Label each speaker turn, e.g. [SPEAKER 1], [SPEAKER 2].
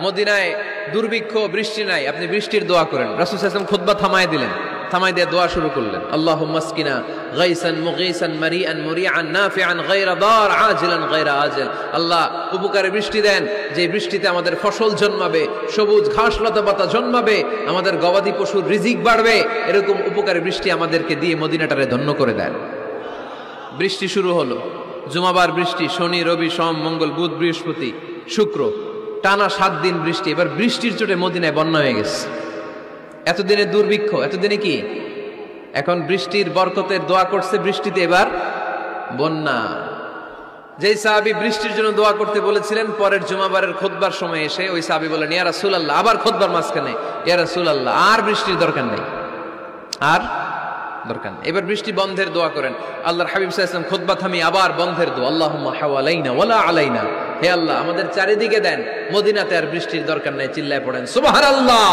[SPEAKER 1] মদিনায় দুর্ভিক্ষ, বৃষ্টি নাই, আপনি বৃষ্টির দোয়া করেন। রাসূল সাল্লাল্লাহু আলাইহি ওয়াসাল্লাম খুতবা থামায় দিলেন, থামাই দিয়ে দোয়া শুরু করলেন, আল্লাহুম্মা আসকিনা গাইসান মুগীসান মারিআন মুরিআন নাফিআন গায়রা দার আজিলান গায়রা আজিল। আল্লাহ উপকারে বৃষ্টি দেন, যে বৃষ্টিতে আমাদের ফসল জন্মাবে, সবুজ ঘাস লতা পাতা জন্মাবে, আমাদের গবাদি পশুর রিজিক বাড়বে, এরকম উপকারে বৃষ্টি আমাদেরকে দিয়ে মদিনাটারে ধন্য করে দেন। বৃষ্টি শুরু হলো, জুমাবার বৃষ্টি, শনি রবি সোম মঙ্গল বুধ বৃহস্পতি শুক্র, টানা 7 দিন বৃষ্টি। এবার বৃষ্টির চোটে মদিনায় বন্যা হয়ে গেছে। এতদিনে দুর্ভিক্ষ, এতদিনে কি, এখন বৃষ্টির বরকতের দোয়া করছে, বৃষ্টিতে এবার বন্যা। যেই সাহাবী বৃষ্টির জন্য দোয়া করতে বলেছিলেন, পরের জুমাবারের খুতবার সময় এসে ওই সাহাবী বলেন, ইয়া রাসূলুল্লাহ, আবার খুতবার মাঝখানে, ইয়া রাসূলুল্লাহ, আর বৃষ্টির দরকার নেই, আর দরকার নেই, এবার বৃষ্টি বন্ধের দোয়া করেন। আল্লাহর হাবিব সাল্লাল্লাহু আলাইহি ওয়াসাল্লাম খুতবা থামিয়ে আবার বন্ধের দোয়া, আল্লাহুম্মা হাওয়ালাইনা ওয়ালা আলাইনা, হে আল্লাহ আমাদের চারিদিকে দেন, মদিনাতে আর বৃষ্টির দরকার নাই। চিল্লায় পড়েন সুবহানাল্লাহ।